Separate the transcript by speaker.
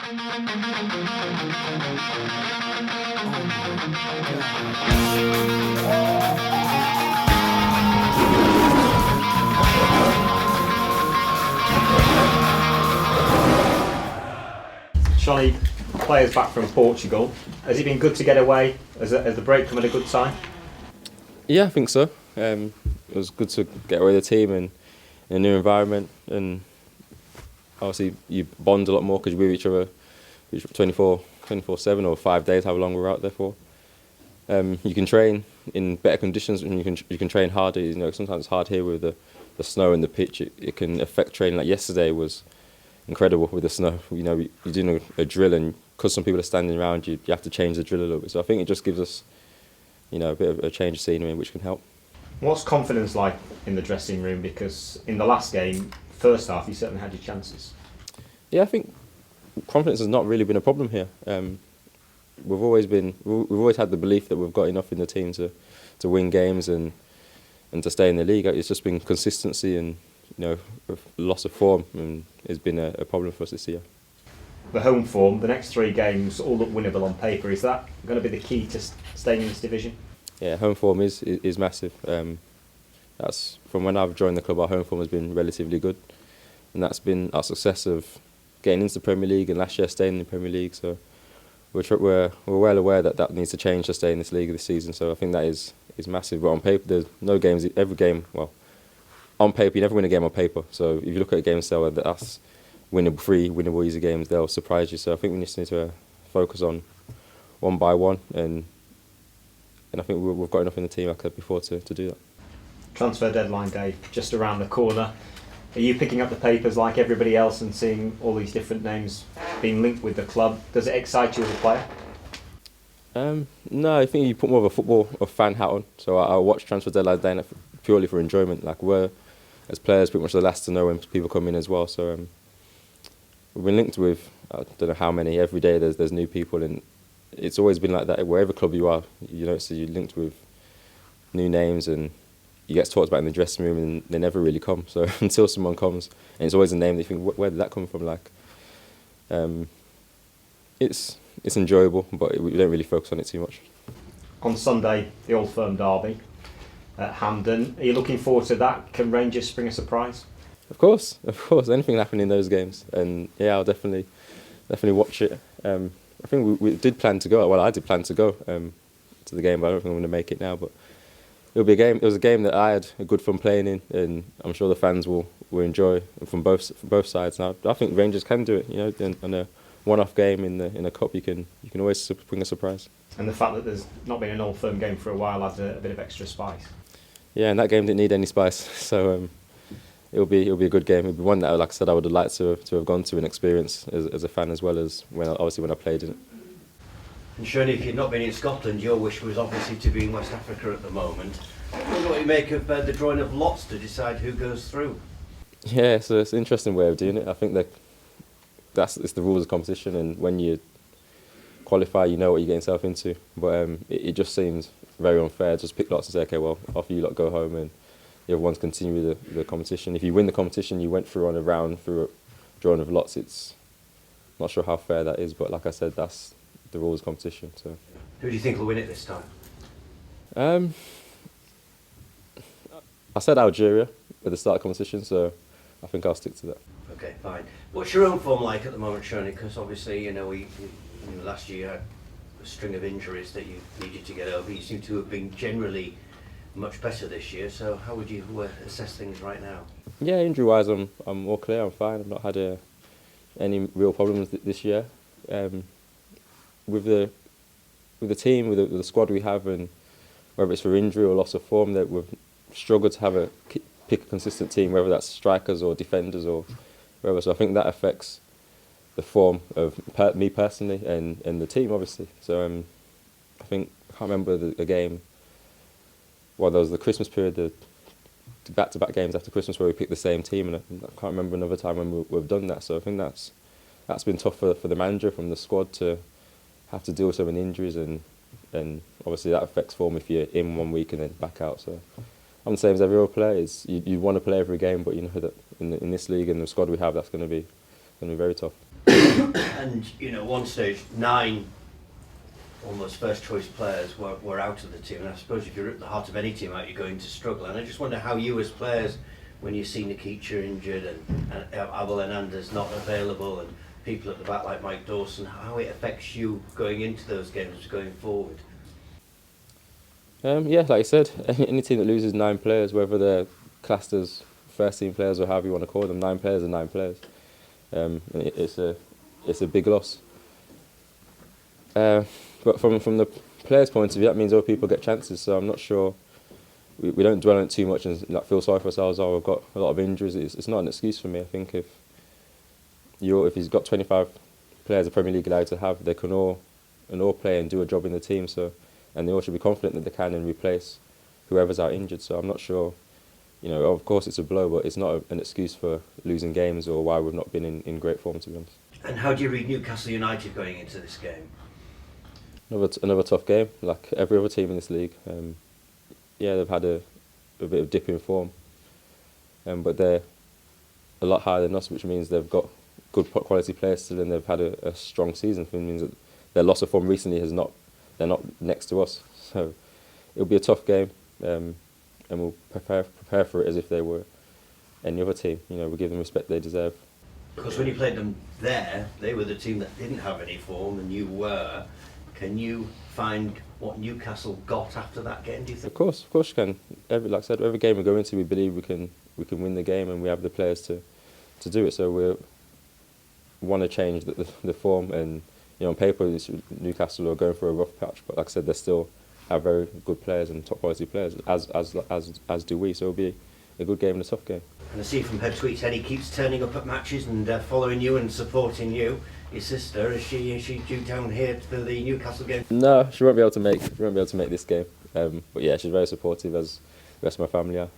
Speaker 1: Shonny, players back from Portugal. Has it been good to get away? Has the break come at a good time?
Speaker 2: Yeah, I think so. It was good to get away with the team and in a new environment, and obviously you bond a lot more because you're with each other 24/7 or 5 days, however long we're out there for. You can train in better conditions and you can train harder. You know, sometimes it's hard here with the snow and the pitch. It can affect training. Like yesterday was incredible with the snow. You know, you're doing a drill, and because some people are standing around you, you have to change the drill a little bit. So I think it just gives us, you know, a bit of a change of scenery, which can help.
Speaker 1: What's confidence like in the dressing room? Because in the last game, first half, you certainly had your chances.
Speaker 2: Yeah, I think confidence has not really been a problem here. We've always had the belief that we've got enough in the team to win games and to stay in the league. It's just been consistency and, you know, loss of form, and has been a problem for us this year.
Speaker 1: The home form, the next 3 games all look winnable on paper. Is that going to be the key to staying in this division?
Speaker 2: Yeah, home form is massive. That's from when I've joined the club. Our home form has been relatively good, and that's been our success of getting into the Premier League and last year staying in the Premier League. So we're well aware that needs to change to stay in this league this season. So I think that is massive. But on paper, there's no games. Every game, well, on paper you never win a game on paper. So if you look at a game cell, that's winnable, 3 winnable easy games. They'll surprise you. So I think we just need to focus on one by one, and I think we've got enough in the team, like I said before, to do that.
Speaker 1: Transfer deadline day just around the corner. Are you picking up the papers like everybody else and seeing all these different names being linked with the club? Does it excite you as a player?
Speaker 2: No, I think you put more of a fan hat on. So I watch transfer deadline day purely for enjoyment. Like, we're, as players, pretty much the last to know when people come in as well. So we've been linked with, I don't know how many, every day there's new people, and it's always been like that. Wherever club you are, you know, so you're linked with new names, and you get talked about in the dressing room, and they never really come. So until someone comes, and it's always a name that you think, where did that come from? Like, it's enjoyable, but we don't really focus on it too much.
Speaker 1: On Sunday, the Old Firm derby at Hampden. Are you looking forward to that? Can Rangers spring a surprise?
Speaker 2: Of course. Anything can happen in those games, and yeah, I'll definitely watch it. I think we did plan to go. Well, I did plan to go to the game, but I don't think I'm going to make it now. But it'll be a game. It was a game that I had a good fun playing in, and I'm sure the fans will enjoy from both sides. Now, I think Rangers can do it. You know, in a one-off game in a cup, you can always bring a surprise. And
Speaker 1: the fact that there's not been an Old Firm game for a while adds a bit of extra spice.
Speaker 2: Yeah, and that game didn't need any spice, so it'll be a good game. It'll be one that, like I said, I would have liked to have gone to and experienced as a fan, as well as when I played in it.
Speaker 3: And Shonny, if you'd not been in Scotland, your wish was obviously to be in West Africa at the moment. I wonder what you make of the drawing of lots to decide who goes through.
Speaker 2: Yeah, so it's an interesting way of doing it. I think it's the rules of competition, and when you qualify, you know what you get yourself into. But it just seems very unfair. Just pick lots and say, okay, well, after you lot go home and the other ones continue with the competition. If you win the competition, you went through on a round through a drawing of lots. It's not sure how fair that is, but like I said, that's the rules of competition. So,
Speaker 3: who do you think will win it this time?
Speaker 2: I said Algeria at the start of the competition, so I think I'll stick to that.
Speaker 3: Okay, fine. What's your own form like at the moment, Shonny? Because obviously, you know, last year you had a string of injuries that you needed to get over. You seem to have been generally much better this year. So how would you assess things right now? Yeah,
Speaker 2: injury-wise, I'm all clear. I'm fine. I've not had any real problems this year. With the team, with the squad we have, and whether it's for injury or loss of form, that we've struggled to pick a consistent team, whether that's strikers or defenders or wherever. So I think that affects the form of me personally and the team, obviously. So I think, I can't remember the game. Well, there was the Christmas period, the back-to-back games after Christmas where we picked the same team, and I can't remember another time when we've done that. So I think that's been tough for the manager, from the squad, to have to deal with so many injuries, and obviously that affects form if you're in 1 week and then back out. So I'm the same as every other player. You want to play every game, but you know that in this league and the squad we have, that's going to be very tough.
Speaker 3: And you know, one stage 9 almost first choice players were out of the team, and I suppose if you're at the heart of any team out, you're going to struggle. And I just wonder how you as players, when you see Nikicha injured and Abel Hernandez not available and people at the back like Mike Dawson, how it affects you going into those games going forward.
Speaker 2: Yeah, like I said, any team that loses 9 players, whether they're classed as first team players or however you want to call them, 9 players are 9 players. It's a big loss. But from the players' point of view, that means other people get chances. So I'm not sure. We don't dwell on it too much and like feel sorry for ourselves. Oh, we've got a lot of injuries. It's not an excuse for me. I think if he's got 25 players the Premier League allowed to have, they can all play and do a job in the team. So, and they all should be confident that they can and replace whoever's out injured. So I'm not sure. You know, of course it's a blow, but it's not an excuse for losing games or why we've not been in great form, to be honest.
Speaker 3: And how do you read Newcastle United going into this game?
Speaker 2: Another tough game, like every other team in this league. Yeah, they've had a bit of dip in form, but they're a lot higher than us, which means they've got good quality players still, and they've had a strong season. Which means that their loss of form recently they're not next to us. So it'll be a tough game, and we'll prepare for it as if they were any other team. You know, we'll give them respect they deserve.
Speaker 3: Because when you played them there, they were the team that didn't have any form, and you were. Can you find what Newcastle got after that game, do you think?
Speaker 2: Of course you can. Like I said, every game we go into, we believe we can win the game, and we have the players to do it. So we want to change the form, and you know, on paper, Newcastle are going for a rough patch, but like I said, they still have very good players and top quality players, as do we. So it'll be a good game and a tough game.
Speaker 3: And I see from her tweets, Eddie keeps turning up at matches and following you and supporting you. Your sister, is she due down here for the Newcastle game?
Speaker 2: No, she won't be able to make this game. But yeah, she's very supportive, as the rest of my family are.